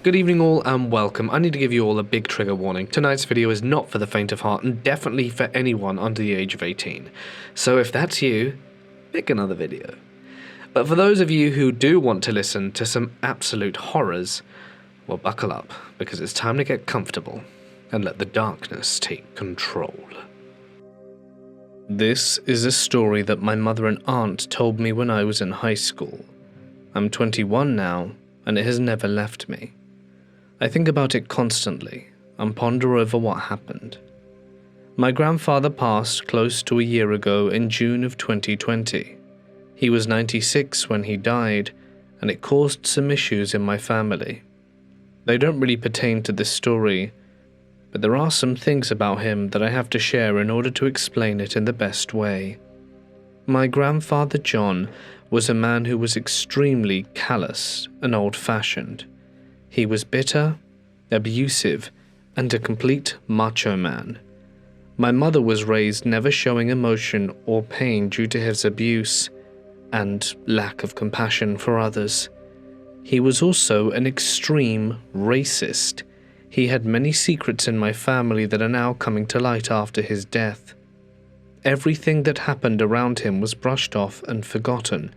Good evening all and welcome. I need to give you all a big trigger warning. Tonight's video is not for the faint of heart and definitely for anyone under the age of 18. So if that's you, pick another video. But for those of you who do want to listen to some absolute horrors, well, buckle up, because it's time to get comfortable and let the darkness take control. This is a story that my mother and aunt told me when I was in high school. I'm 21 now, and it has never left me. I think about it constantly and ponder over what happened. My grandfather passed close to a year ago in June of 2020. He was 96 when he died, and it caused some issues in my family. They don't really pertain to this story, but there are some things about him that I have to share in order to explain it in the best way. My grandfather John was a man who was extremely callous and old-fashioned. He was bitter, abusive, and a complete macho man. My mother was raised never showing emotion or pain due to his abuse and lack of compassion for others. He was also an extreme racist. He had many secrets in my family that are now coming to light after his death. Everything that happened around him was brushed off and forgotten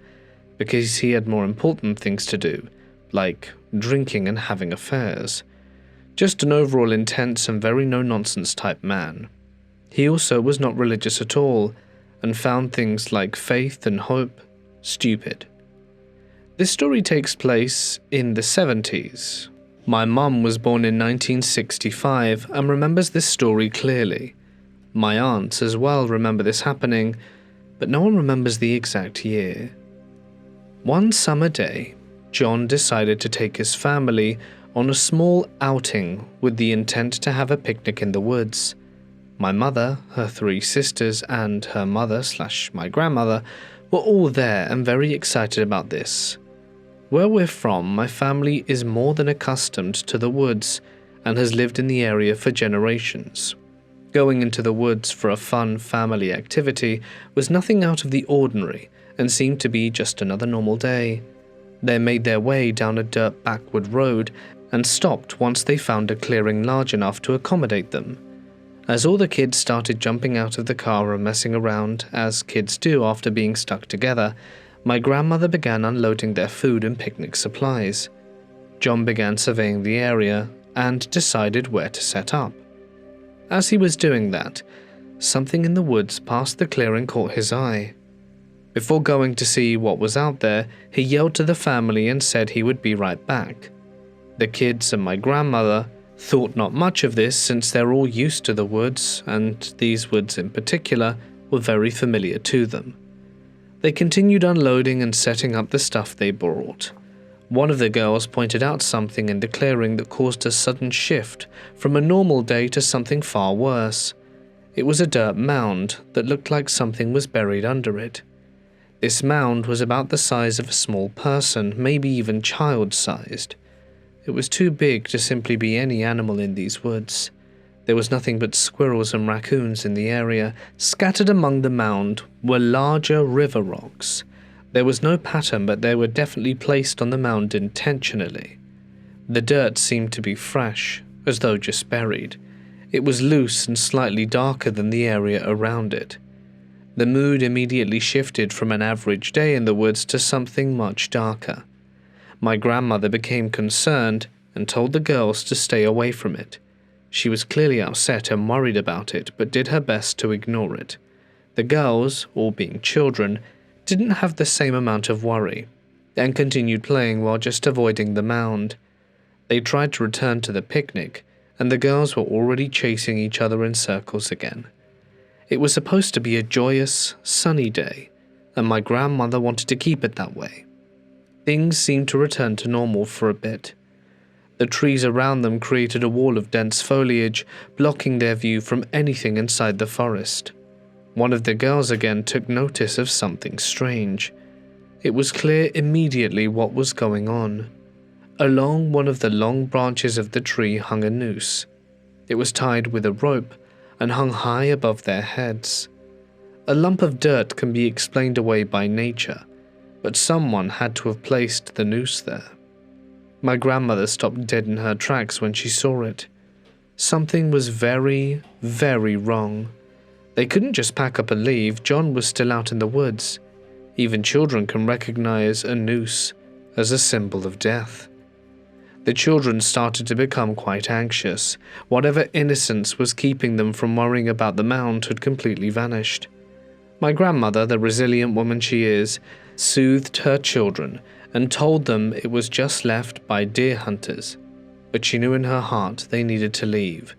because he had more important things to do, like drinking and having affairs. Just an overall intense and very no-nonsense type man. He also was not religious at all, and found things like faith and hope stupid. This story takes place in the 70s. My mum was born in 1965 and remembers this story clearly. My aunts as well remember this happening, but no one remembers the exact year. One summer day, John decided to take his family on a small outing with the intent to have a picnic in the woods. My mother, her 3 sisters, and her mother/my grandmother were all there and very excited about this. Where we're from, my family is more than accustomed to the woods and has lived in the area for generations. Going into the woods for a fun family activity was nothing out of the ordinary and seemed to be just another normal day. They made their way down a dirt backward road and stopped once they found a clearing large enough to accommodate them. As all the kids started jumping out of the car and messing around, as kids do after being stuck together, my grandmother began unloading their food and picnic supplies. John began surveying the area and decided where to set up. As he was doing that, something in the woods past the clearing caught his eye. Before going to see what was out there, he yelled to the family and said he would be right back. The kids and my grandmother thought not much of this since they're all used to the woods, and these woods in particular were very familiar to them. They continued unloading and setting up the stuff they brought. One of the girls pointed out something in the clearing that caused a sudden shift from a normal day to something far worse. It was a dirt mound that looked like something was buried under it. This mound was about the size of a small person, maybe even child-sized. It was too big to simply be any animal in these woods. There was nothing but squirrels and raccoons in the area. Scattered among the mound were larger river rocks. There was no pattern, but they were definitely placed on the mound intentionally. The dirt seemed to be fresh, as though just buried. It was loose and slightly darker than the area around it. The mood immediately shifted from an average day in the woods to something much darker. My grandmother became concerned and told the girls to stay away from it. She was clearly upset and worried about it, but did her best to ignore it. The girls, all being children, didn't have the same amount of worry, and continued playing while just avoiding the mound. They tried to return to the picnic, and the girls were already chasing each other in circles again. It was supposed to be a joyous, sunny day, and my grandmother wanted to keep it that way. Things seemed to return to normal for a bit. The trees around them created a wall of dense foliage, blocking their view from anything inside the forest. One of the girls again took notice of something strange. It was clear immediately what was going on. Along one of the long branches of the tree hung a noose. It was tied with a rope and hung high above their heads. A lump of dirt can be explained away by nature, but someone had to have placed the noose there. My grandmother stopped dead in her tracks when she saw it. Something was very, very wrong. They couldn't just pack up and leave. John was still out in the woods. Even children can recognize a noose as a symbol of death. The children started to become quite anxious. Whatever innocence was keeping them from worrying about the mound had completely vanished. My grandmother, the resilient woman she is, soothed her children and told them it was just left by deer hunters. But she knew in her heart they needed to leave.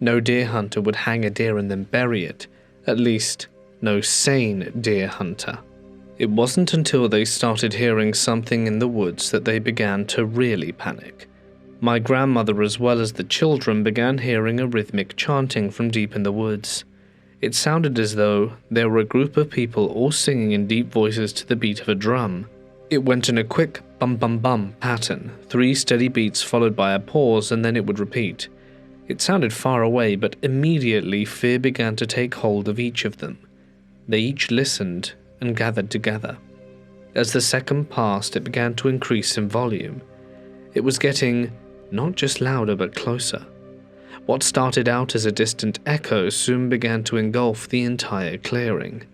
No deer hunter would hang a deer and then bury it. At least, no sane deer hunter. It wasn't until they started hearing something in the woods that they began to really panic. My grandmother, as well as the children, began hearing a rhythmic chanting from deep in the woods. It sounded as though there were a group of people all singing in deep voices to the beat of a drum. It went in a quick bum-bum-bum pattern, 3 steady beats followed by a pause, and then it would repeat. It sounded far away, but immediately fear began to take hold of each of them. They each listened and gathered together. As the second passed, it began to increase in volume. It was getting not just louder but closer. What started out as a distant echo soon began to engulf the entire clearing.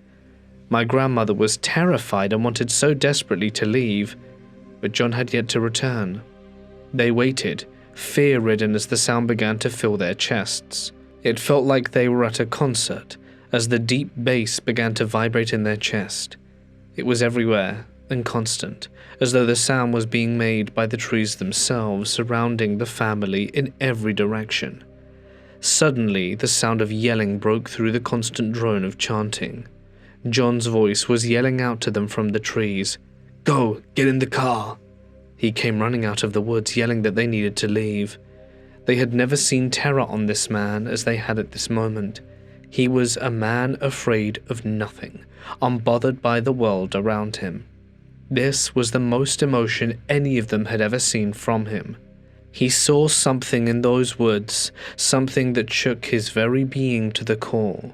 My grandmother was terrified and wanted so desperately to leave, but John had yet to return. They waited, fear-ridden, as the sound began to fill their chests. It felt like they were at a concert, as the deep bass began to vibrate in their chest. It was everywhere and constant, as though the sound was being made by the trees themselves, surrounding the family in every direction. Suddenly, the sound of yelling broke through the constant drone of chanting. John's voice was yelling out to them from the trees. "Go, get in the car!" He came running out of the woods, yelling that they needed to leave. They had never seen terror on this man as they had at this moment. He was a man afraid of nothing, unbothered by the world around him. This was the most emotion any of them had ever seen from him. He saw something in those woods, something that shook his very being to the core.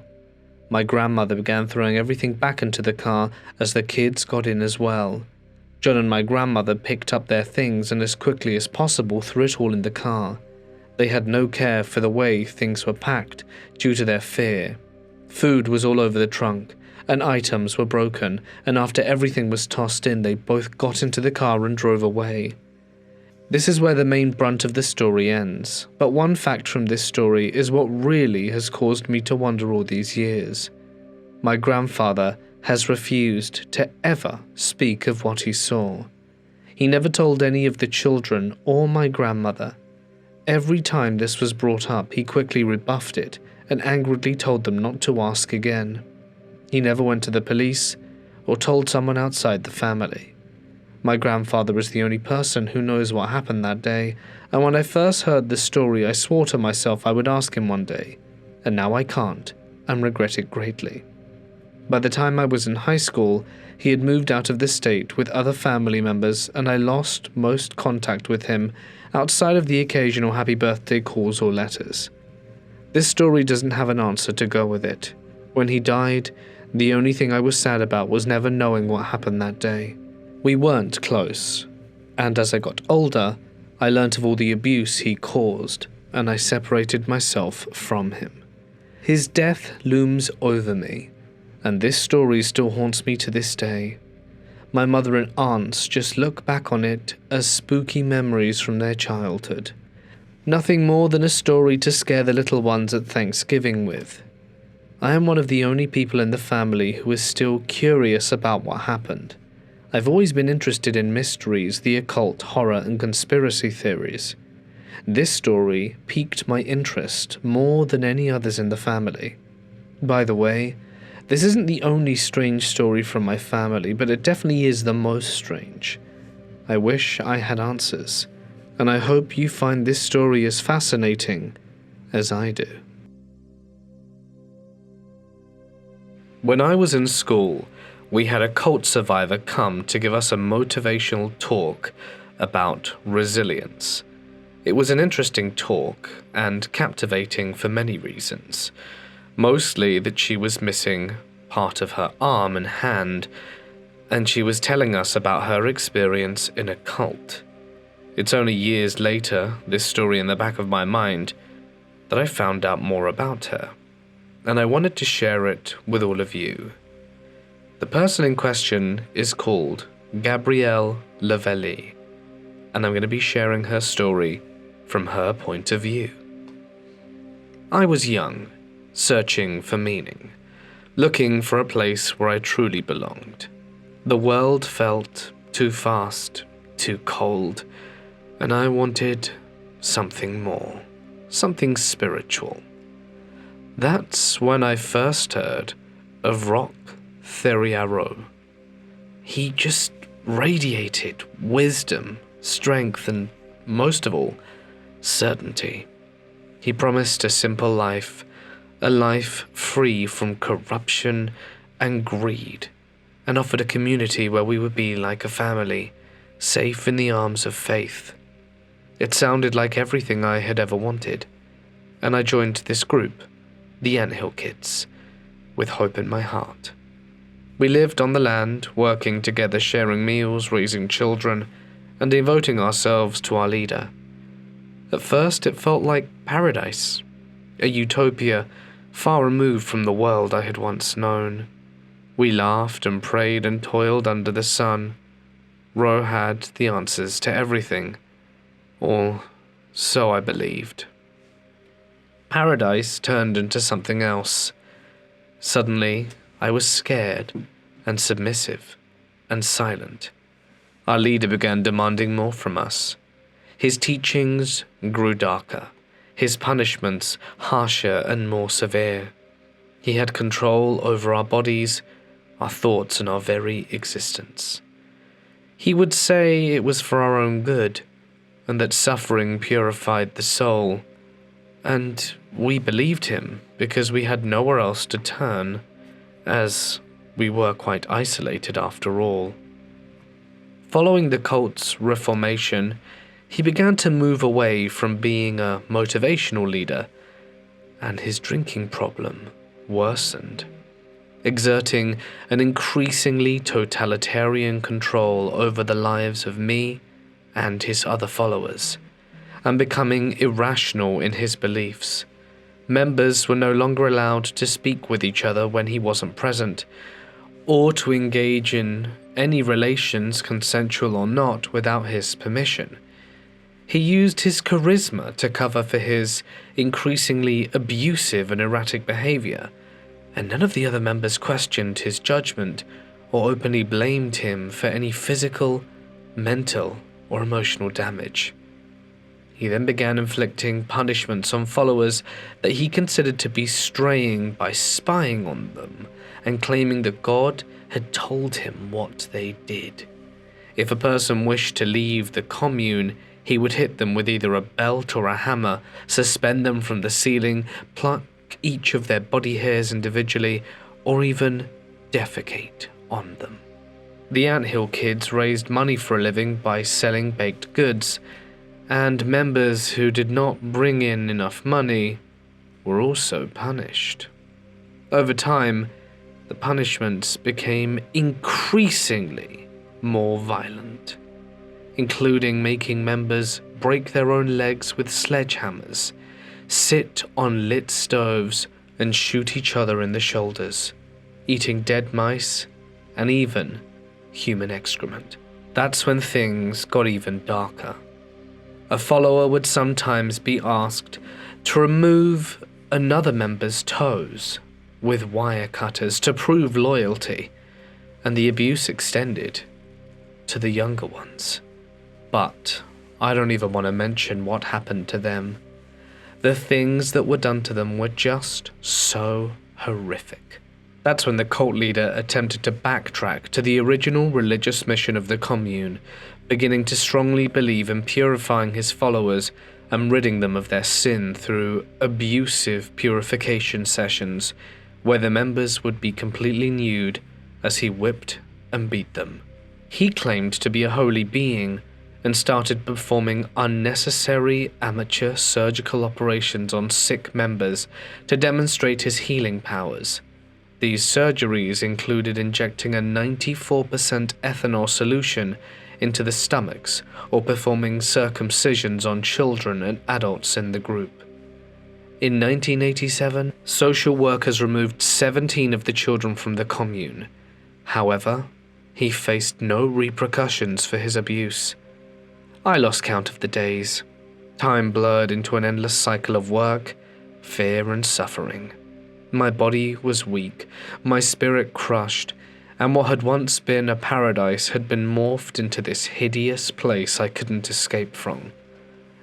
My grandmother began throwing everything back into the car as the kids got in as well. John and my grandmother picked up their things and as quickly as possible threw it all in the car. They had no care for the way things were packed due to their fear. Food was all over the trunk, and items were broken, and after everything was tossed in, they both got into the car and drove away. This is where the main brunt of the story ends, but one fact from this story is what really has caused me to wonder all these years. My grandfather has refused to ever speak of what he saw. He never told any of the children or my grandmother. Every time this was brought up, he quickly rebuffed it and angrily told them not to ask again. He never went to the police or told someone outside the family. My grandfather is the only person who knows what happened that day, and when I first heard the story, I swore to myself I would ask him one day, and now I can't, and regret it greatly. By the time I was in high school, he had moved out of the state with other family members, and I lost most contact with him outside of the occasional happy birthday calls or letters. This story doesn't have an answer to go with it. When he died, the only thing I was sad about was never knowing what happened that day. We weren't close, and as I got older, I learnt of all the abuse he caused, and I separated myself from him. His death looms over me, and this story still haunts me to this day. My mother and aunts just look back on it as spooky memories from their childhood. Nothing more than a story to scare the little ones at Thanksgiving with. I am one of the only people in the family who is still curious about what happened. I've always been interested in mysteries, the occult, horror, and conspiracy theories. This story piqued my interest more than any others in the family. By the way, this isn't the only strange story from my family, but it definitely is the most strange. I wish I had answers, and I hope you find this story as fascinating as I do. When I was in school, we had a cult survivor come to give us a motivational talk about resilience. It was an interesting talk and captivating for many reasons. Mostly that she was missing part of her arm and hand, and she was telling us about her experience in a cult. It's only years later, this story in the back of my mind, that I found out more about her, and I wanted to share it with all of you. The person in question is called Gabrielle Lavelli, and I'm going to be sharing her story from her point of view. I was young, searching for meaning, looking for a place where I truly belonged. The world felt too fast, too cold, and I wanted something more, something spiritual. That's when I first heard of Rock Theriault. He just radiated wisdom, strength, and most of all, certainty. He promised a simple life, a life free from corruption and greed, and offered a community where we would be like a family, safe in the arms of faith. It sounded like everything I had ever wanted, and I joined this group, the Anthill Kids, with hope in my heart. We lived on the land, working together, sharing meals, raising children, and devoting ourselves to our leader. At first, it felt like paradise, a utopia far removed from the world I had once known. We laughed and prayed and toiled under the sun. Ro had the answers to everything, or so I believed. Paradise turned into something else. Suddenly, I was scared and submissive and silent. Our leader began demanding more from us. His teachings grew darker, his punishments harsher and more severe. He had control over our bodies, our thoughts, and our very existence. He would say it was for our own good, and that suffering purified the soul. And we believed him because we had nowhere else to turn, as we were quite isolated after all. Following the cult's reformation, he began to move away from being a motivational leader, and his drinking problem worsened, exerting an increasingly totalitarian control over the lives of me and his other followers, and becoming irrational in his beliefs. Members were no longer allowed to speak with each other when he wasn't present, or to engage in any relations, consensual or not, without his permission. He used his charisma to cover for his increasingly abusive and erratic behavior, and none of the other members questioned his judgment or openly blamed him for any physical, mental, or emotional damage. He then began inflicting punishments on followers that he considered to be straying by spying on them and claiming that God had told him what they did. If a person wished to leave the commune, he would hit them with either a belt or a hammer, suspend them from the ceiling, pluck each of their body hairs individually, or even defecate on them. The Anthill Kids raised money for a living by selling baked goods, and members who did not bring in enough money were also punished. Over time, the punishments became increasingly more violent, including making members break their own legs with sledgehammers, sit on lit stoves, and shoot each other in the shoulders, eating dead mice and even human excrement. That's when things got even darker. A follower would sometimes be asked to remove another member's toes with wire cutters to prove loyalty, and the abuse extended to the younger ones. But I don't even want to mention what happened to them. The things that were done to them were just so horrific. That's when the cult leader attempted to backtrack to the original religious mission of the commune, beginning to strongly believe in purifying his followers and ridding them of their sin through abusive purification sessions, where the members would be completely nude as he whipped and beat them. He claimed to be a holy being and started performing unnecessary amateur surgical operations on sick members to demonstrate his healing powers. These surgeries included injecting a 94% ethanol solution into the stomachs or performing circumcisions on children and adults in the group. In 1987, social workers removed 17 of the children from the commune. However, he faced no repercussions for his abuse. I lost count of the days. Time blurred into an endless cycle of work, fear, and suffering. My body was weak, my spirit crushed, and what had once been a paradise had been morphed into this hideous place I couldn't escape from.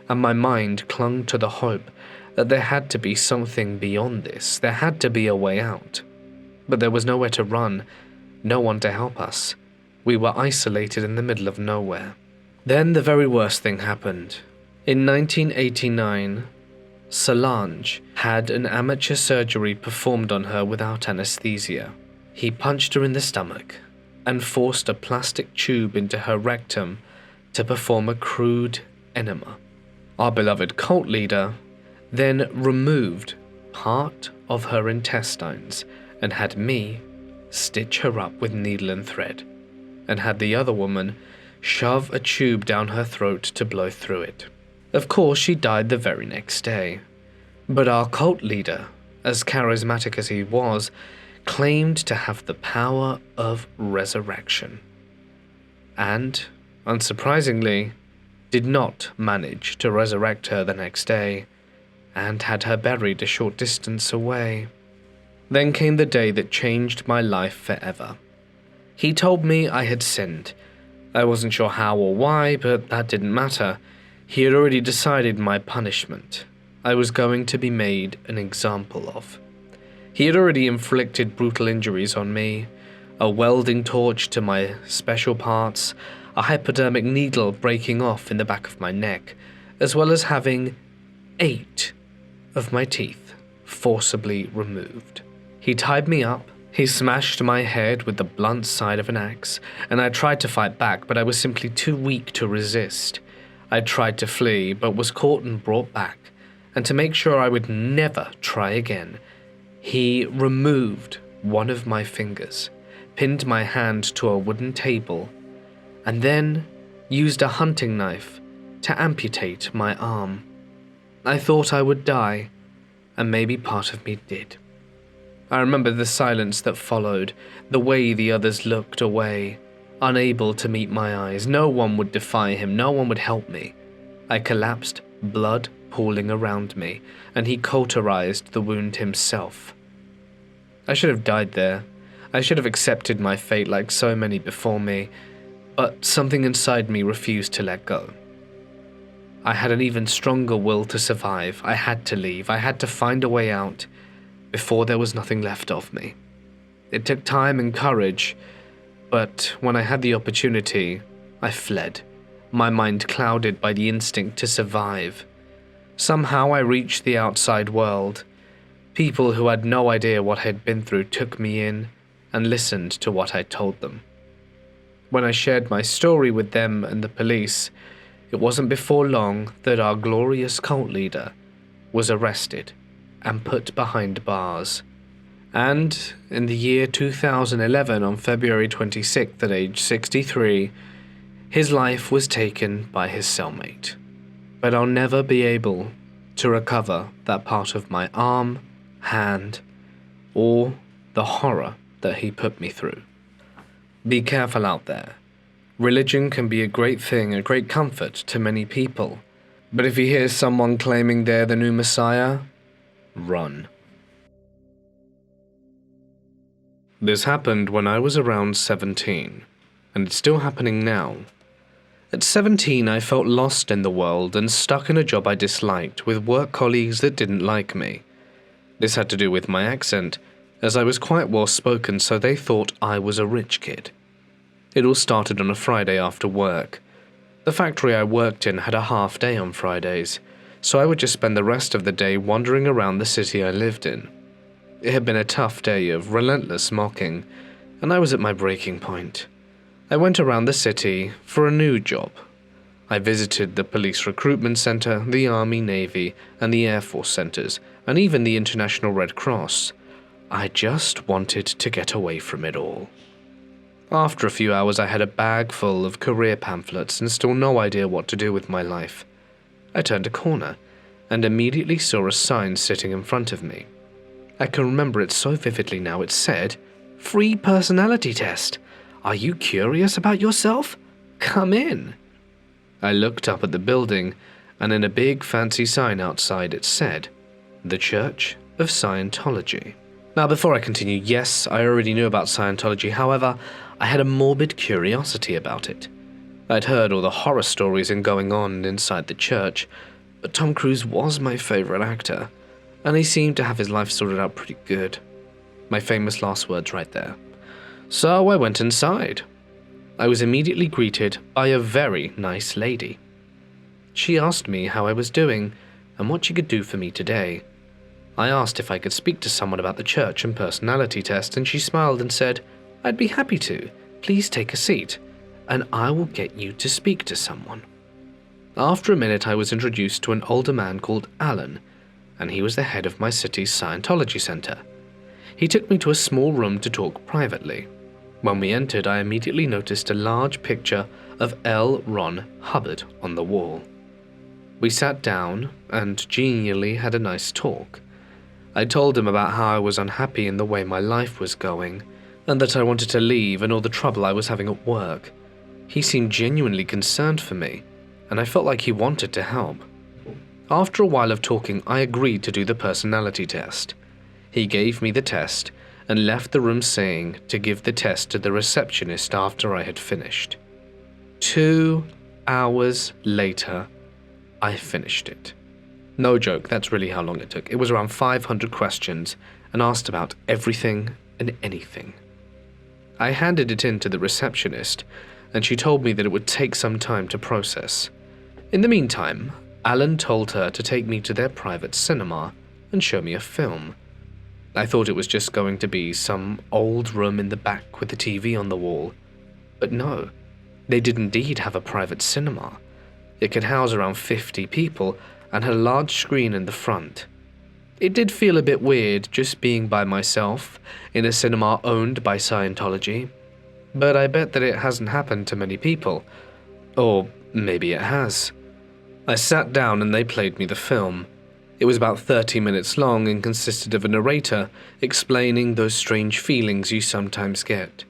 And my mind clung to the hope that there had to be something beyond this, there had to be a way out. But there was nowhere to run, no one to help us. We were isolated in the middle of nowhere. Then the very worst thing happened. In 1989, Solange had an amateur surgery performed on her without anesthesia. He punched her in the stomach and forced a plastic tube into her rectum to perform a crude enema. Our beloved cult leader then removed part of her intestines and had me stitch her up with needle and thread, and had the other woman shove a tube down her throat to blow through it. Of course, she died the very next day. But our cult leader, as charismatic as he was, claimed to have the power of resurrection. And, unsurprisingly, did not manage to resurrect her the next day, and had her buried a short distance away. Then came the day that changed my life forever. He told me I had sinned. I wasn't sure how or why, but that didn't matter. He had already decided my punishment. I was going to be made an example of. He had already inflicted brutal injuries on me, a welding torch to my special parts, a hypodermic needle breaking off in the back of my neck, as well as having 8 of my teeth forcibly removed. He tied me up, he smashed my head with the blunt side of an axe, and I tried to fight back, but I was simply too weak to resist. I tried to flee, but was caught and brought back, and to make sure I would never try again, he removed one of my fingers, pinned my hand to a wooden table, and then used a hunting knife to amputate my arm. I thought I would die, and maybe part of me did. I remember the silence that followed, the way the others looked away, unable to meet my eyes. No one would defy him, no one would help me. I collapsed, blood pooling around me, and he cauterized the wound himself. I should have died there. I should have accepted my fate like so many before me, but something inside me refused to let go. I had an even stronger will to survive. I had to leave. I had to find a way out before there was nothing left of me. It took time and courage, but when I had the opportunity, I fled, my mind clouded by the instinct to survive. Somehow I reached the outside world. People who had no idea what I had been through took me in and listened to what I told them. When I shared my story with them and the police, it wasn't before long that our glorious cult leader was arrested and put behind bars. And in the year 2011, on February 26th at age 63, his life was taken by his cellmate. But I'll never be able to recover that part of my arm, hand, or the horror that he put me through. Be careful out there. Religion can be a great thing, a great comfort to many people. But if you hear someone claiming they're the new Messiah, run. This happened when I was around 17, and it's still happening now. At 17, I felt lost in the world and stuck in a job I disliked with work colleagues that didn't like me. This had to do with my accent, as I was quite well spoken, so they thought I was a rich kid. It all started on a Friday after work. The factory I worked in had a half day on Fridays, so I would just spend the rest of the day wandering around the city I lived in. It had been a tough day of relentless mocking, and I was at my breaking point. I went around the city for a new job. I visited the police recruitment center, the Army, Navy, and the Air Force centers, and even the International Red Cross. I just wanted to get away from it all. After a few hours, I had a bag full of career pamphlets and still no idea what to do with my life. I turned a corner and immediately saw a sign sitting in front of me. I can remember it so vividly now. It said, "Free personality test. Are you curious about yourself? Come in." I looked up at the building, and in a big fancy sign outside it said, "The Church of Scientology." Now, before I continue, yes, I already knew about Scientology. However, I had a morbid curiosity about it. I'd heard all the horror stories and going on inside the church, but Tom Cruise was my favorite actor, and he seemed to have his life sorted out pretty good. My famous last words right there. So I went inside. I was immediately greeted by a very nice lady. She asked me how I was doing and what she could do for me today. I asked if I could speak to someone about the church and personality test, and she smiled and said, "I'd be happy to. Please take a seat, and I will get you to speak to someone." After a minute, I was introduced to an older man called Alan, and he was the head of my city's Scientology center. He took me to a small room to talk privately. When we entered, I immediately noticed a large picture of L. Ron Hubbard on the wall. We sat down and genially had a nice talk. I told him about how I was unhappy in the way my life was going, and that I wanted to leave and all the trouble I was having at work. He seemed genuinely concerned for me, and I felt like he wanted to help. After a while of talking, I agreed to do the personality test. He gave me the test and left the room saying to give the test to the receptionist after I had finished. 2 hours later, I finished it. No joke, that's really how long it took. It was around 500 questions and asked about everything and anything. I handed it in to the receptionist, and she told me that it would take some time to process. In the meantime, Alan told her to take me to their private cinema and show me a film. I thought it was just going to be some old room in the back with a TV on the wall. But no, they did indeed have a private cinema. It could house around 50 people and had a large screen in the front. It did feel a bit weird just being by myself in a cinema owned by Scientology, but I bet that it hasn't happened to many people. Or maybe it has. I sat down and they played me the film. It was about 30 minutes long and consisted of a narrator explaining those strange feelings you sometimes get,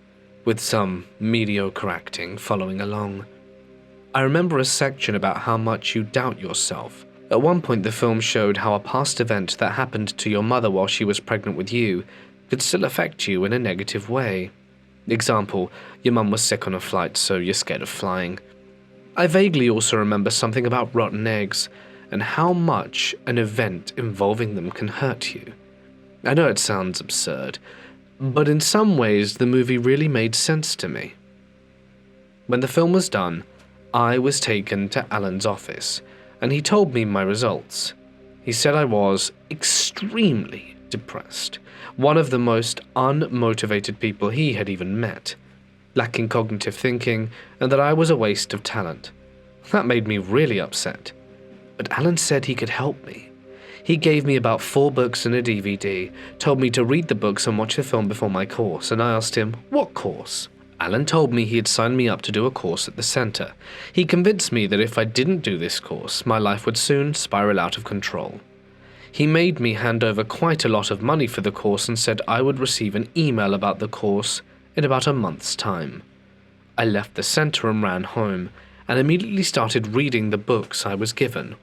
with some mediocre acting following along. I remember a section about how much you doubt yourself. At one point, the film showed how a past event that happened to your mother while she was pregnant with you could still affect you in a negative way. Example, your mum was sick on a flight, so you're scared of flying. I vaguely also remember something about rotten eggs and how much an event involving them can hurt you. I know it sounds absurd, but in some ways the movie really made sense to me. When the film was done, I was taken to Alan's office, and he told me my results. He said I was extremely depressed, one of the most unmotivated people he had even met, lacking cognitive thinking, and that I was a waste of talent. That made me really upset. But Alan said he could help me. He gave me about 4 books and a DVD, told me to read the books and watch the film before my course, and I asked him, "What course?" Alan told me he had signed me up to do a course at the center. He convinced me that if I didn't do this course, my life would soon spiral out of control. He made me hand over quite a lot of money for the course and said I would receive an email about the course in about a month's time. I left the center and ran home, and immediately started reading the books I was given.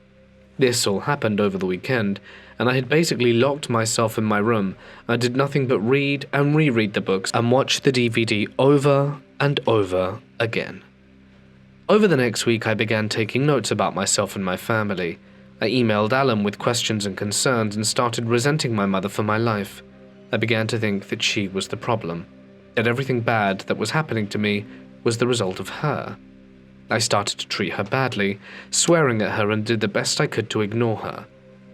This all happened over the weekend, and I had basically locked myself in my room. I did nothing but read and reread the books and watch the DVD over and over again. Over the next week, I began taking notes about myself and my family. I emailed Alan with questions and concerns and started resenting my mother for my life. I began to think that she was the problem, that everything bad that was happening to me was the result of her. I started to treat her badly, swearing at her, and did the best I could to ignore her.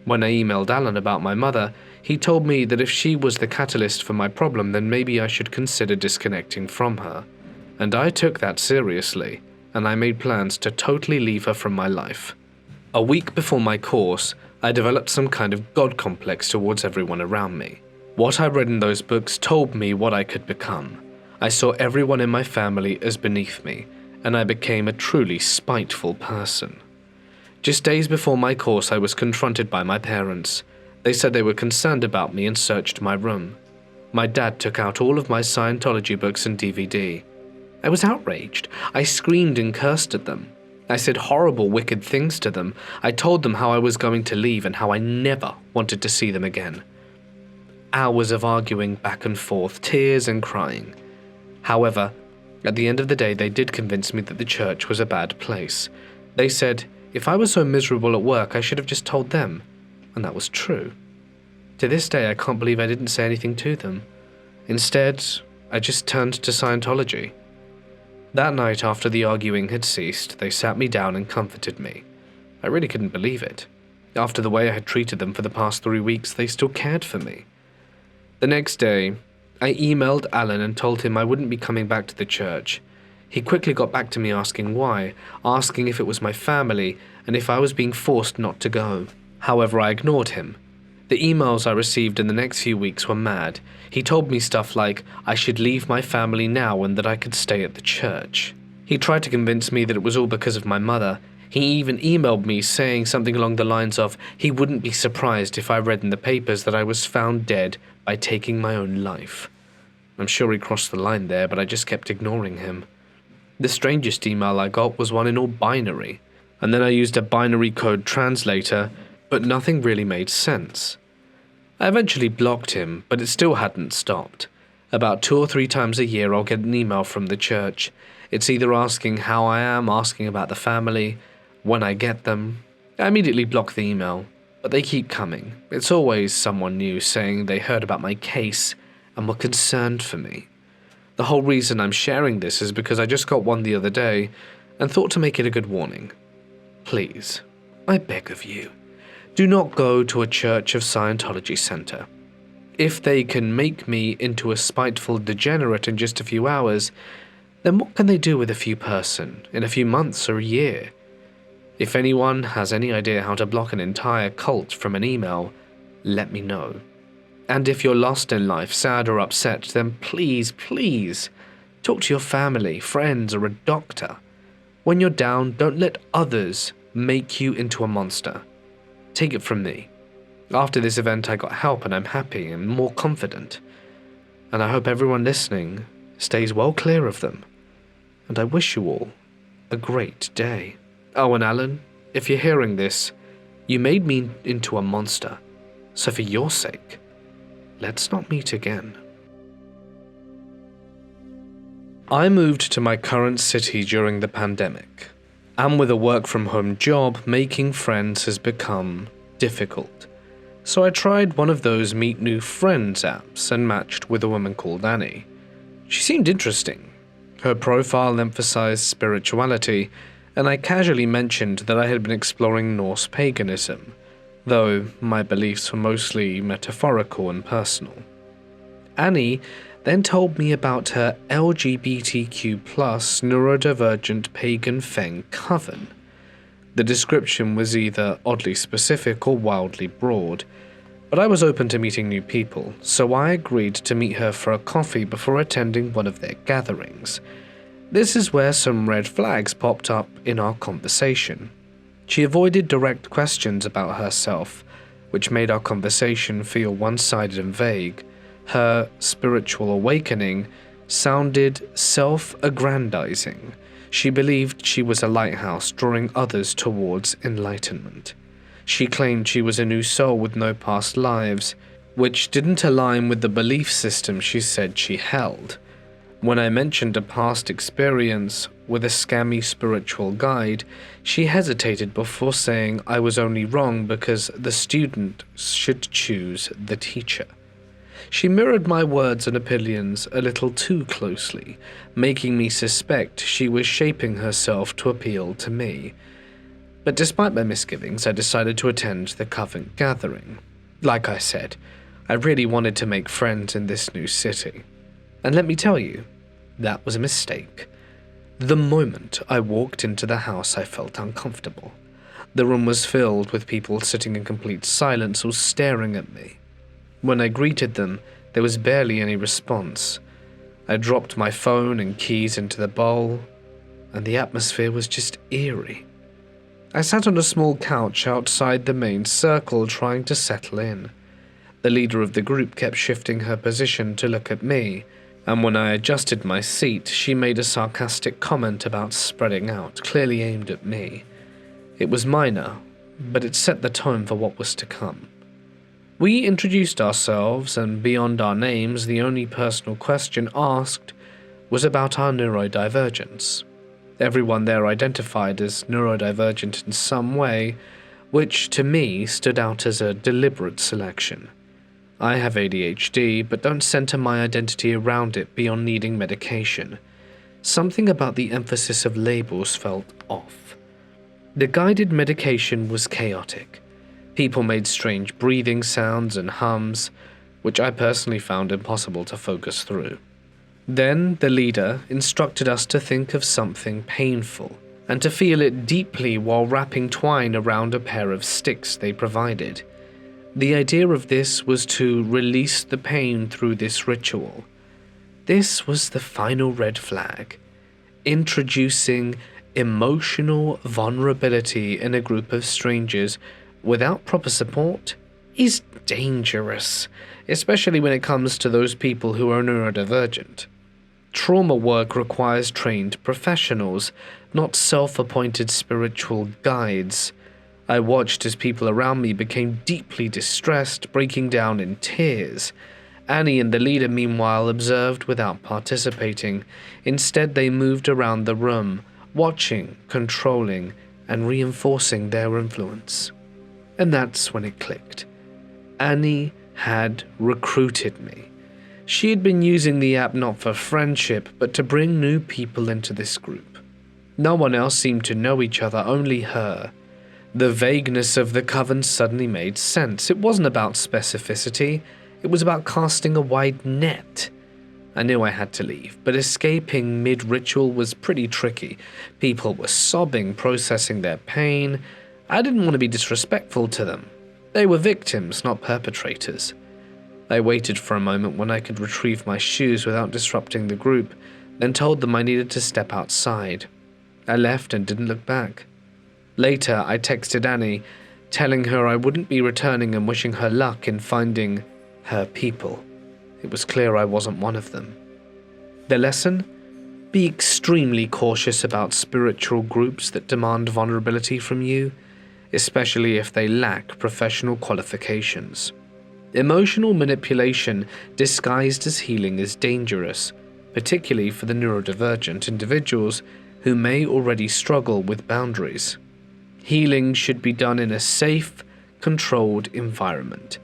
When I emailed Alan about my mother, he told me that if she was the catalyst for my problem, then maybe I should consider disconnecting from her. And I took that seriously, and I made plans to totally leave her from my life. A week before my course, I developed some kind of God complex towards everyone around me. What I read in those books told me what I could become. I saw everyone in my family as beneath me, and I became a truly spiteful person. Just days before my course, I was confronted by my parents. They said they were concerned about me and searched my room. My dad took out all of my Scientology books and DVD. I was outraged. I screamed and cursed at them. I said horrible, wicked things to them. I told them how I was going to leave and how I never wanted to see them again. Hours of arguing back and forth, tears and crying. However, at the end of the day, they did convince me that the church was a bad place. They said if I was so miserable at work, I should have just told them, and that was true. To this day, I can't believe I didn't say anything to them. Instead, I just turned to Scientology. That night, after the arguing had ceased, they sat me down and comforted me. I really couldn't believe it. After the way I had treated them for the past 3 weeks, they still cared for me. The next day, I emailed Alan and told him I wouldn't be coming back to the church. He quickly got back to me asking why, asking if it was my family and if I was being forced not to go. However, I ignored him. The emails I received in the next few weeks were mad. He told me stuff like I should leave my family now and that I could stay at the church. He tried to convince me that it was all because of my mother. He even emailed me saying something along the lines of he wouldn't be surprised if I read in the papers that I was found dead by taking my own life. I'm sure he crossed the line there, but I just kept ignoring him. The strangest email I got was one in all binary, and then I used a binary code translator, but nothing really made sense. I eventually blocked him, but it still hadn't stopped. About 2 or 3 times a year I'll get an email from the church. It's either asking how I am, asking about the family, when I get them. I immediately block the email, but they keep coming. It's always someone new saying they heard about my case and were concerned for me. The whole reason I'm sharing this is because I just got one the other day and thought to make it a good warning. Please, I beg of you, do not go to a Church of Scientology center. If they can make me into a spiteful degenerate in just a few hours, then what can they do with a few person in a few months or a year? If anyone has any idea how to block an entire cult from an email, let me know. And if you're lost in life, sad or upset, then please, please, talk to your family, friends, or a doctor. When you're down, don't let others make you into a monster. Take it from me. After this event, I got help and I'm happy and more confident. And I hope everyone listening stays well clear of them. And I wish you all a great day. Oh, and Alan, if you're hearing this, you made me into a monster. So for your sake, let's not meet again. I moved to my current city during the pandemic, and with a work-from-home job, making friends has become difficult. So I tried one of those Meet New Friends apps and matched with a woman called Annie. She seemed interesting. Her profile emphasized spirituality, and I casually mentioned that I had been exploring Norse paganism, though my beliefs were mostly metaphorical and personal. Annie then told me about her LGBTQ+ neurodivergent pagan feng coven. The description was either oddly specific or wildly broad, but I was open to meeting new people, so I agreed to meet her for a coffee before attending one of their gatherings. This is where some red flags popped up in our conversation. She avoided direct questions about herself, which made our conversation feel one-sided and vague. Her spiritual awakening sounded self-aggrandizing. She believed she was a lighthouse drawing others towards enlightenment. She claimed she was a new soul with no past lives, which didn't align with the belief system she said she held. When I mentioned a past experience with a scammy spiritual guide, she hesitated before saying I was only wrong because the student should choose the teacher. She mirrored my words and opinions a little too closely, making me suspect she was shaping herself to appeal to me. But despite my misgivings, I decided to attend the coven gathering. Like I said, I really wanted to make friends in this new city. And let me tell you, that was a mistake. The moment I walked into the house, I felt uncomfortable. The room was filled with people sitting in complete silence or staring at me. When I greeted them, there was barely any response. I dropped my phone and keys into the bowl, and the atmosphere was just eerie. I sat on a small couch outside the main circle trying to settle in. The leader of the group kept shifting her position to look at me, and when I adjusted my seat, she made a sarcastic comment about spreading out, clearly aimed at me. It was minor, but it set the tone for what was to come. We introduced ourselves, and beyond our names, the only personal question asked was about our neurodivergence. Everyone there identified as neurodivergent in some way, which to me stood out as a deliberate selection. I have ADHD, but don't center my identity around it beyond needing medication. Something about the emphasis of labels felt off. The guided medication was chaotic. People made strange breathing sounds and hums, which I personally found impossible to focus through. Then the leader instructed us to think of something painful and to feel it deeply while wrapping twine around a pair of sticks they provided. The idea of this was to release the pain through this ritual. This was the final red flag. Introducing emotional vulnerability in a group of strangers without proper support is dangerous, especially when it comes to those people who are neurodivergent. Trauma work requires trained professionals, not self-appointed spiritual guides. I watched as people around me became deeply distressed, breaking down in tears. Annie and the leader, meanwhile, observed without participating. Instead, they moved around the room, watching, controlling, and reinforcing their influence. And that's when it clicked. Annie had recruited me. She had been using the app not for friendship, but to bring new people into this group. No one else seemed to know each other, only her. The vagueness of the coven suddenly made sense. It wasn't about specificity, it was about casting a wide net. I knew I had to leave, but escaping mid-ritual was pretty tricky. People were sobbing, processing their pain. I didn't want to be disrespectful to them. They were victims, not perpetrators. I waited for a moment when I could retrieve my shoes without disrupting the group, then told them I needed to step outside. I left and didn't look back. Later, I texted Annie, telling her I wouldn't be returning and wishing her luck in finding her people. It was clear I wasn't one of them. The lesson? Be extremely cautious about spiritual groups that demand vulnerability from you, especially if they lack professional qualifications. Emotional manipulation disguised as healing is dangerous, particularly for the neurodivergent individuals who may already struggle with boundaries. Healing should be done in a safe, controlled environment,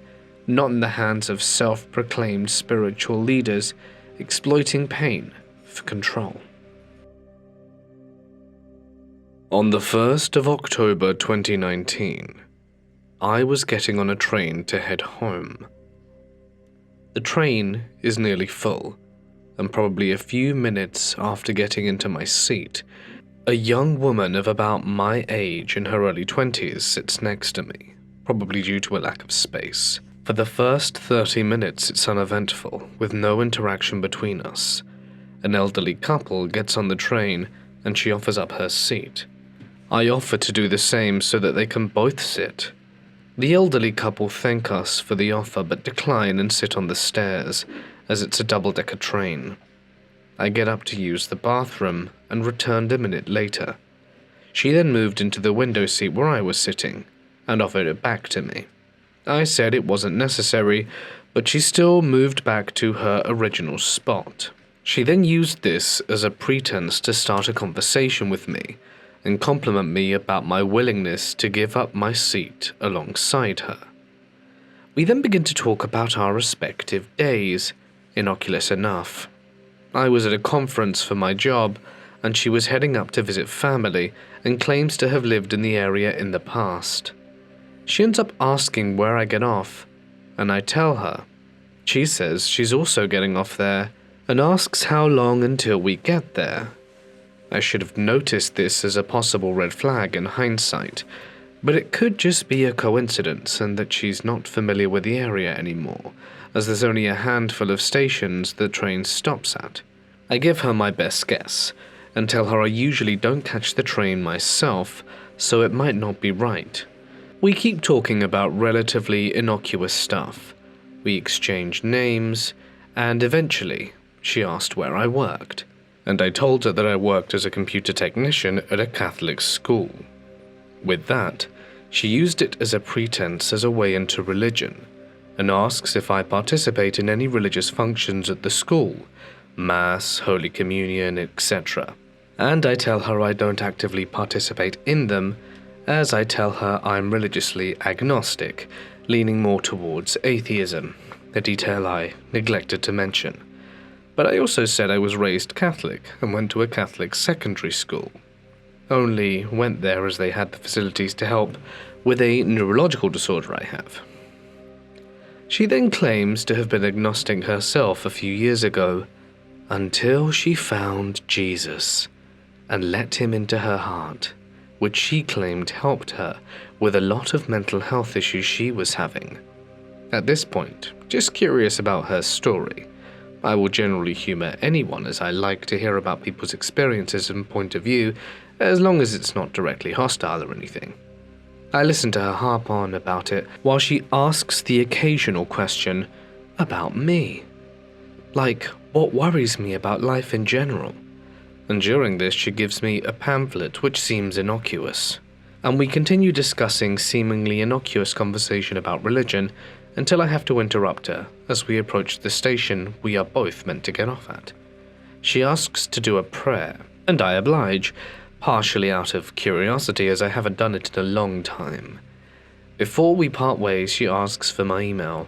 not in the hands of self-proclaimed spiritual leaders exploiting pain for control. On the 1st of October 2019, I was getting on a train to head home. The train is nearly full, and probably a few minutes after getting into my seat, a young woman of about my age in her early 20s sits next to me, probably due to a lack of space. For the first 30 minutes it's uneventful, with no interaction between us. An elderly couple gets on the train and she offers up her seat. I offer to do the same so that they can both sit. The elderly couple thank us for the offer but decline and sit on the stairs, as it's a double-decker train. I get up to use the bathroom and returned a minute later. She then moved into the window seat where I was sitting and offered it back to me. I said it wasn't necessary, but she still moved back to her original spot. She then used this as a pretense to start a conversation with me and compliment me about my willingness to give up my seat alongside her. We then begin to talk about our respective days, innocuous enough. I was at a conference for my job, and she was heading up to visit family and claims to have lived in the area in the past. She ends up asking where I get off, and I tell her. She says she's also getting off there, and asks how long until we get there. I should have noticed this as a possible red flag in hindsight, but it could just be a coincidence and that she's not familiar with the area anymore, as there's only a handful of stations the train stops at. I give her my best guess, and tell her I usually don't catch the train myself, so it might not be right. We keep talking about relatively innocuous stuff. We exchange names, and eventually, she asked where I worked, and I told her that I worked as a computer technician at a Catholic school. With that, she used it as a pretense as a way into religion, and asks if I participate in any religious functions at the school, Mass, Holy Communion, etc. And I tell her I don't actively participate in them, as I tell her I'm religiously agnostic, leaning more towards atheism, a detail I neglected to mention. But I also said I was raised Catholic and went to a Catholic secondary school. Only went there as they had the facilities to help with a neurological disorder I have. She then claims to have been agnostic herself a few years ago, until she found Jesus and let him into her heart, which she claimed helped her with a lot of mental health issues she was having. At this point, just curious about her story. I will generally humor anyone, as I like to hear about people's experiences and point of view, as long as it's not directly hostile or anything. I listen to her harp on about it while she asks the occasional question about me. Like, what worries me about life in general? And during this, she gives me a pamphlet which seems innocuous. And we continue discussing seemingly innocuous conversation about religion until I have to interrupt her as we approach the station we are both meant to get off at. She asks to do a prayer, and I oblige, partially out of curiosity as I haven't done it in a long time. Before we part ways, she asks for my email.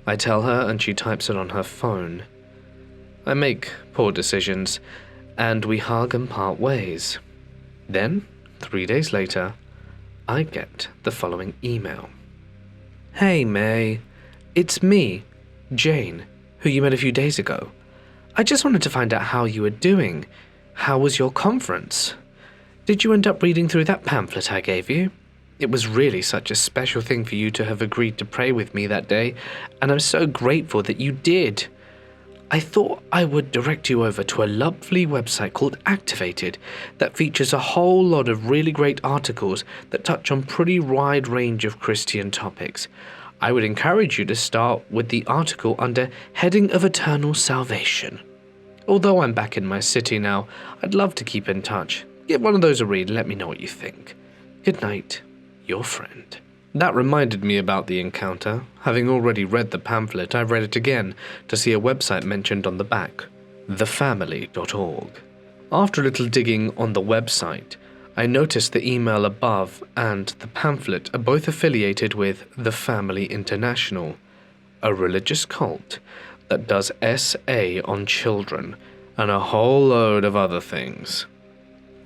I tell her and she types it on her phone. I make poor decisions, and we hug and part ways. Then, 3 days later, I get the following email. Hey May, it's me, Jane, who you met a few days ago. I just wanted to find out how you were doing. How was your conference? Did you end up reading through that pamphlet I gave you? It was really such a special thing for you to have agreed to pray with me that day, and I'm so grateful that you did. I thought I would direct you over to a lovely website called Activated that features a whole lot of really great articles that touch on pretty wide range of Christian topics. I would encourage you to start with the article under Heading of Eternal Salvation. Although I'm back in my city now, I'd love to keep in touch. Give one of those a read and let me know what you think. Good night, your friend. That reminded me about the encounter. Having already read the pamphlet, I read it again to see a website mentioned on the back, thefamily.org. After a little digging on the website, I noticed the email above and the pamphlet are both affiliated with The Family International, a religious cult that does SA on children and a whole load of other things.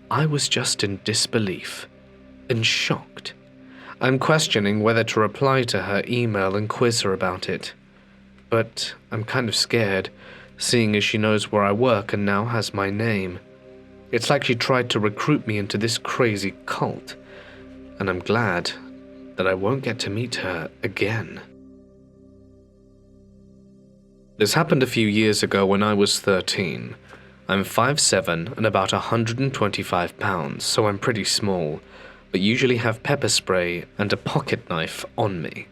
I was just in disbelief and shocked. I'm questioning whether to reply to her email and quiz her about it. But I'm kind of scared, seeing as she knows where I work and now has my name. It's like she tried to recruit me into this crazy cult, and I'm glad that I won't get to meet her again. This happened a few years ago when I was 13. I'm 5'7" and about 125 pounds, so I'm pretty small, but usually have pepper spray and a pocket knife on me.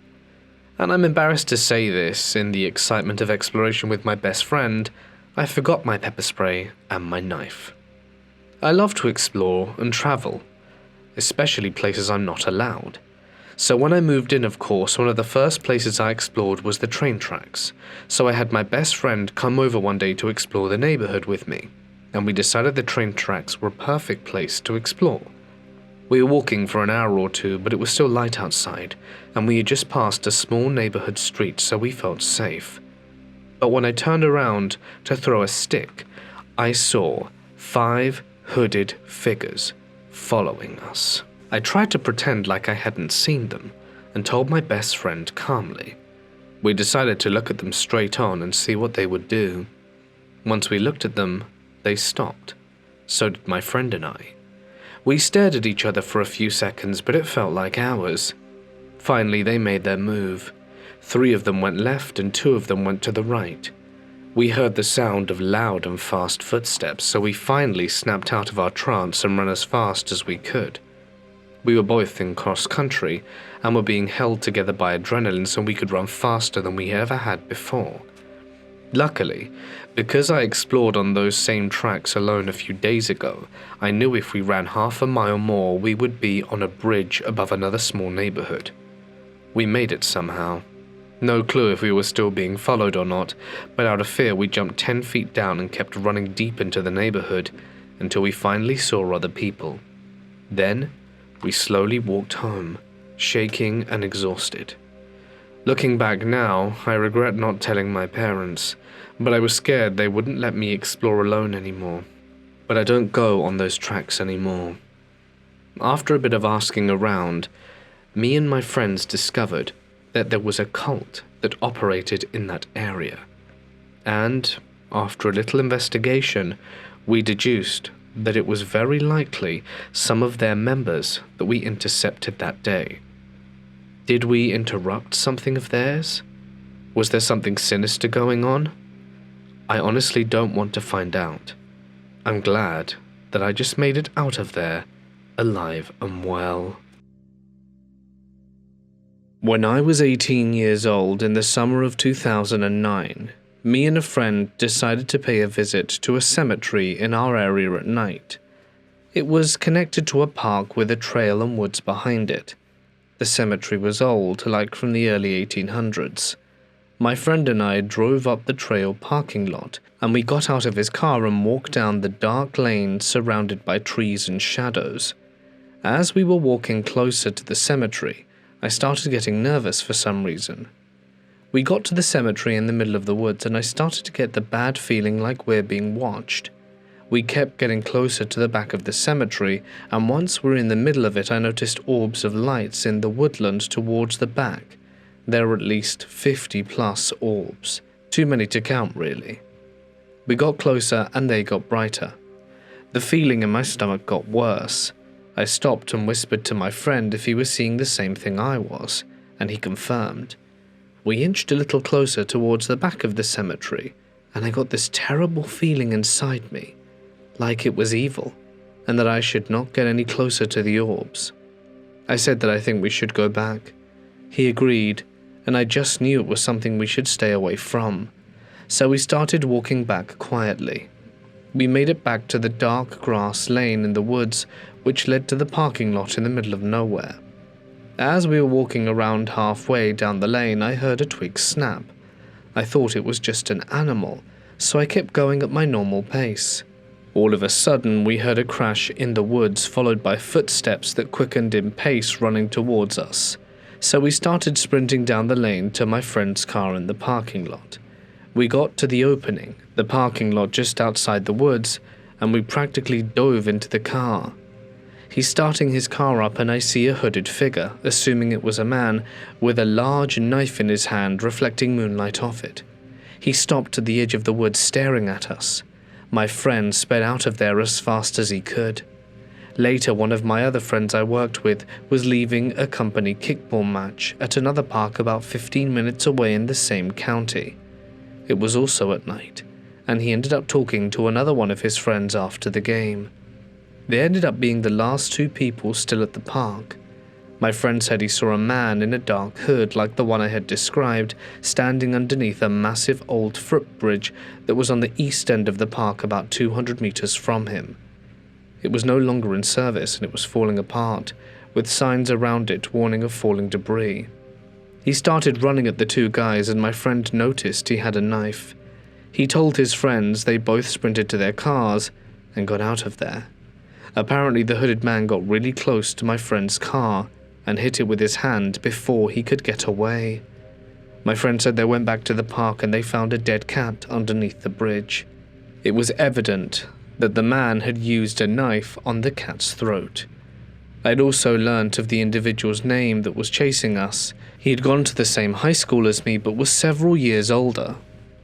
And I'm embarrassed to say this, in the excitement of exploration with my best friend, I forgot my pepper spray and my knife. I love to explore and travel, especially places I'm not allowed. So when I moved in, of course, one of the first places I explored was the train tracks, so I had my best friend come over one day to explore the neighborhood with me, and we decided the train tracks were a perfect place to explore. We were walking for an hour or two, but it was still light outside, and we had just passed a small neighborhood street, so we felt safe. But when I turned around to throw a stick, I saw 5 hooded figures following us. I tried to pretend like I hadn't seen them, and told my best friend calmly. We decided to look at them straight on and see what they would do. Once we looked at them, they stopped. So did my friend and I. We stared at each other for a few seconds, but it felt like hours. Finally, they made their move. 3 of them went left and 2 of them went to the right. We heard the sound of loud and fast footsteps, so we finally snapped out of our trance and ran as fast as we could. We were both in cross-country and were being held together by adrenaline so we could run faster than we ever had before. Luckily, because I explored on those same tracks alone a few days ago, I knew if we ran half a mile more we would be on a bridge above another small neighborhood. We made it somehow. No clue if we were still being followed or not, but out of fear we jumped 10 feet down and kept running deep into the neighborhood until we finally saw other people. Then, we slowly walked home, shaking and exhausted. Looking back now, I regret not telling my parents, but I was scared they wouldn't let me explore alone anymore. But I don't go on those tracks anymore. After a bit of asking around, me and my friends discovered that there was a cult that operated in that area. And, after a little investigation, we deduced that it was very likely some of their members that we intercepted that day. Did we interrupt something of theirs? Was there something sinister going on? I honestly don't want to find out. I'm glad that I just made it out of there, alive and well. When I was 18 years old in the summer of 2009, me and a friend decided to pay a visit to a cemetery in our area at night. It was connected to a park with a trail and woods behind it. The cemetery was old, like from the early 1800s. My friend and I drove up the trail parking lot, and we got out of his car and walked down the dark lane surrounded by trees and shadows. As we were walking closer to the cemetery, I started getting nervous for some reason. We got to the cemetery in the middle of the woods and I started to get the bad feeling like we're being watched. We kept getting closer to the back of the cemetery, and once we're in the middle of it I noticed orbs of lights in the woodland towards the back. There were at least 50 plus orbs. Too many to count, really. We got closer and they got brighter. The feeling in my stomach got worse. I stopped and whispered to my friend if he was seeing the same thing I was, and he confirmed. We inched a little closer towards the back of the cemetery, and I got this terrible feeling inside me, like it was evil, and that I should not get any closer to the orbs. I said that I think we should go back. He agreed, and I just knew it was something we should stay away from, so we started walking back quietly. We made it back to the dark grass lane in the woods, which led to the parking lot in the middle of nowhere. As we were walking around halfway down the lane, I heard a twig snap. I thought it was just an animal, so I kept going at my normal pace. All of a sudden, we heard a crash in the woods, followed by footsteps that quickened in pace running towards us. So we started sprinting down the lane to my friend's car in the parking lot. We got to the opening, the parking lot just outside the woods, and we practically dove into the car. He's starting his car up and I see a hooded figure, assuming it was a man, with a large knife in his hand reflecting moonlight off it. He stopped at the edge of the woods staring at us. My friend sped out of there as fast as he could. Later, one of my other friends I worked with was leaving a company kickball match at another park about 15 minutes away in the same county. It was also at night, and he ended up talking to another one of his friends after the game. They ended up being the last two people still at the park. My friend said he saw a man in a dark hood like the one I had described, standing underneath a massive old footbridge that was on the east end of the park about 200 meters from him. It was no longer in service and it was falling apart, with signs around it warning of falling debris. He started running at the two guys and my friend noticed he had a knife. He told his friends, they both sprinted to their cars and got out of there. Apparently the hooded man got really close to my friend's car and hit it with his hand before he could get away. My friend said they went back to the park and they found a dead cat underneath the bridge. It was evident that the man had used a knife on the cat's throat. I'd also learnt of the individual's name that was chasing us. He had gone to the same high school as me but was several years older.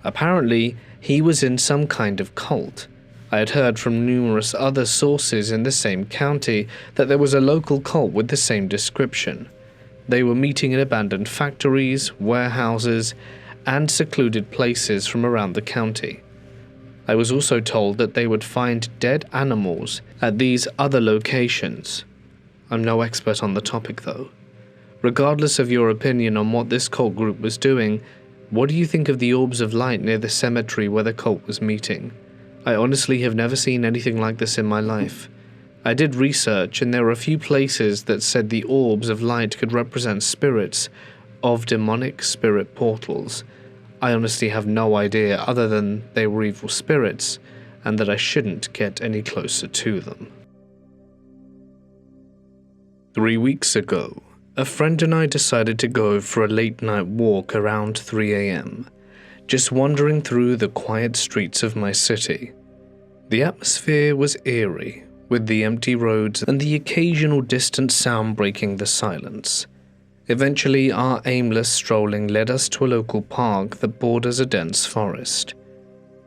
Apparently, he was in some kind of cult. I had heard from numerous other sources in the same county that there was a local cult with the same description. They were meeting in abandoned factories, warehouses, and secluded places from around the county. I was also told that they would find dead animals at these other locations. I'm no expert on the topic though. Regardless of your opinion on what this cult group was doing, what do you think of the orbs of light near the cemetery where the cult was meeting? I honestly have never seen anything like this in my life. I did research, and there were a few places that said the orbs of light could represent spirits of demonic spirit portals. I honestly have no idea other than they were evil spirits, and that I shouldn't get any closer to them. 3 weeks ago, a friend and I decided to go for a late-night walk around 3 a.m., just wandering through the quiet streets of my city. The atmosphere was eerie, with the empty roads and the occasional distant sound breaking the silence. Eventually, our aimless strolling led us to a local park that borders a dense forest.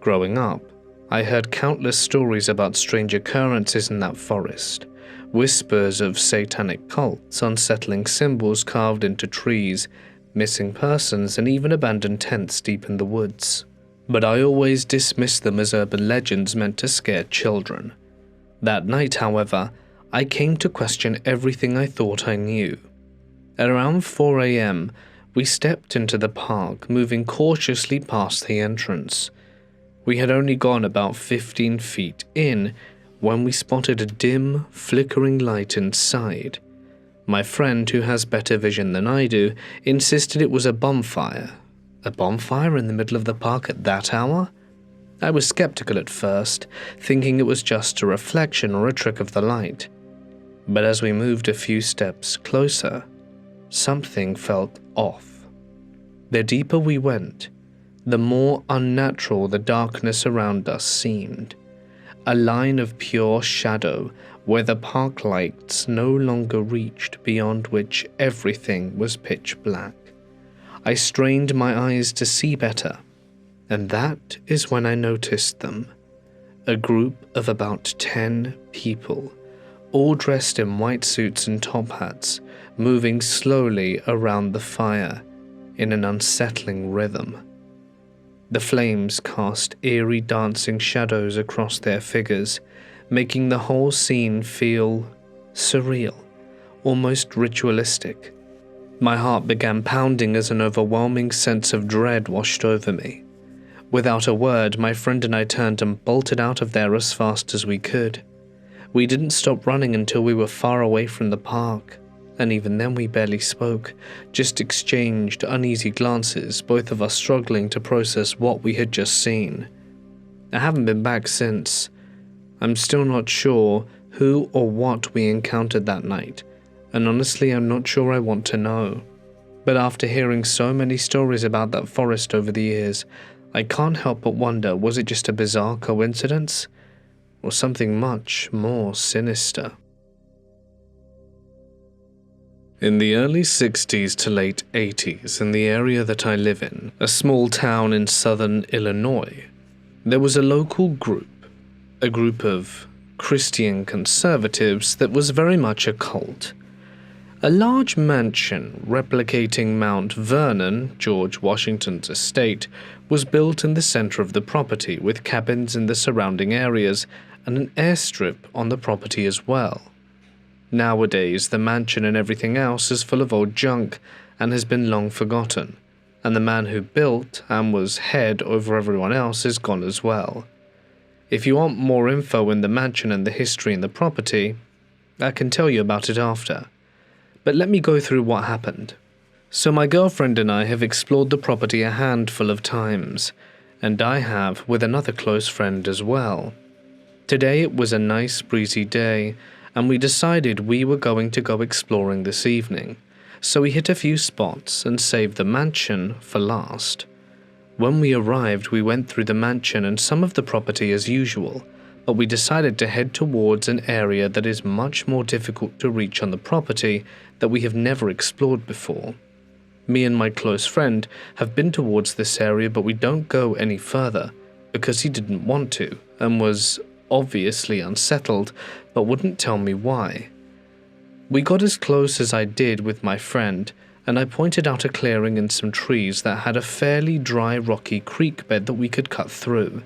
Growing up, I heard countless stories about strange occurrences in that forest. Whispers of satanic cults, unsettling symbols carved into trees, missing persons, and even abandoned tents deep in the woods. But I always dismissed them as urban legends meant to scare children. That night, however, I came to question everything I thought I knew. At around 4 a.m., we stepped into the park, moving cautiously past the entrance. We had only gone about 15 feet in when we spotted a dim, flickering light inside. My friend, who has better vision than I do, insisted it was a bonfire. A bonfire in the middle of the park at that hour? I was skeptical at first, thinking it was just a reflection or a trick of the light. But as we moved a few steps closer, something felt off. The deeper we went, the more unnatural the darkness around us seemed. A line of pure shadow where the park lights no longer reached, beyond which everything was pitch black. I strained my eyes to see better, and that is when I noticed them. A group of about 10 people, all dressed in white suits and top hats, moving slowly around the fire in an unsettling rhythm. The flames cast eerie dancing shadows across their figures, making the whole scene feel surreal, almost ritualistic. My heart began pounding as an overwhelming sense of dread washed over me. Without a word, my friend and I turned and bolted out of there as fast as we could. We didn't stop running until we were far away from the park, and even then we barely spoke, just exchanged uneasy glances, both of us struggling to process what we had just seen. I haven't been back since. I'm still not sure who or what we encountered that night, and honestly I'm not sure I want to know. But after hearing so many stories about that forest over the years, I can't help but wonder, was it just a bizarre coincidence? Or something much more sinister? In the early 60s to late 80s, in the area that I live in, a small town in southern Illinois, there was a local group, a group of Christian conservatives that was very much a cult. A large mansion replicating Mount Vernon, George Washington's estate, was built in the center of the property, with cabins in the surrounding areas and an airstrip on the property as well. Nowadays, the mansion and everything else is full of old junk and has been long forgotten, and the man who built and was head over everyone else is gone as well. If you want more info in the mansion and the history in the property, I can tell you about it after. But let me go through what happened. So my girlfriend and I have explored the property a handful of times, and I have with another close friend as well. Today it was a nice breezy day, and we decided we were going to go exploring this evening, so we hit a few spots and saved the mansion for last. When we arrived, we went through the mansion and some of the property as usual, but we decided to head towards an area that is much more difficult to reach on the property that we have never explored before. Me and my close friend have been towards this area, but we don't go any further because he didn't want to and was obviously unsettled, but wouldn't tell me why. We got as close as I did with my friend, and I pointed out a clearing and some trees that had a fairly dry rocky creek bed that we could cut through.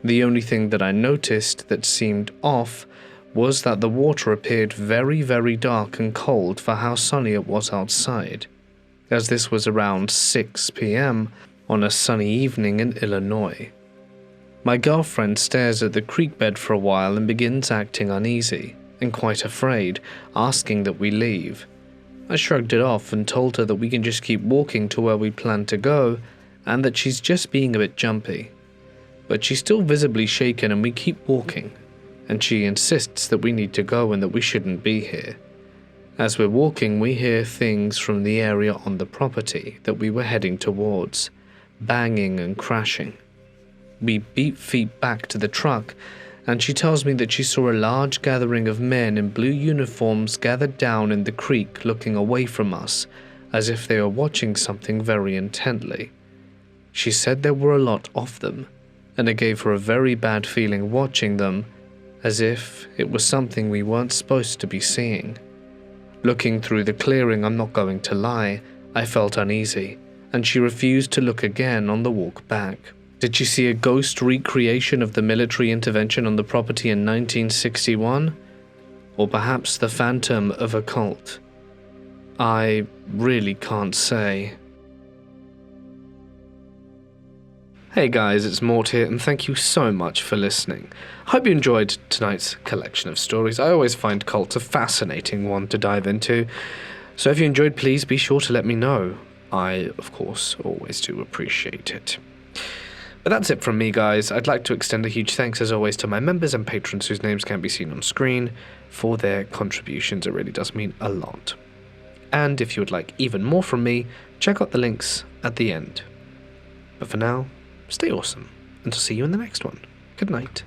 The only thing that I noticed that seemed off was that the water appeared very, very dark and cold for how sunny it was outside, as this was around 6 p.m. on a sunny evening in Illinois. My girlfriend stares at the creek bed for a while and begins acting uneasy and quite afraid, asking that we leave. I shrugged it off and told her that we can just keep walking to where we plan to go and that she's just being a bit jumpy. But she's still visibly shaken and we keep walking, and she insists that we need to go and that we shouldn't be here. As we're walking, we hear things from the area on the property that we were heading towards, banging and crashing. We beat feet back to the truck, and she tells me that she saw a large gathering of men in blue uniforms gathered down in the creek looking away from us, as if they were watching something very intently. She said there were a lot of them, and it gave her a very bad feeling watching them, as if it was something we weren't supposed to be seeing. Looking through the clearing, I'm not going to lie, I felt uneasy, and she refused to look again on the walk back. Did she see a ghost recreation of the military intervention on the property in 1961? Or perhaps the phantom of a cult? I really can't say. Hey guys, it's Mort here, and thank you so much for listening. I hope you enjoyed tonight's collection of stories. I always find cults a fascinating one to dive into, so if you enjoyed, please be sure to let me know. I, of course, always do appreciate it. But that's it from me, guys. I'd like to extend a huge thanks, as always, to my members and patrons whose names can't be seen on screen for their contributions. It really does mean a lot. And if you would like even more from me, check out the links at the end. But for now, stay awesome, and I'll see you in the next one. Good night.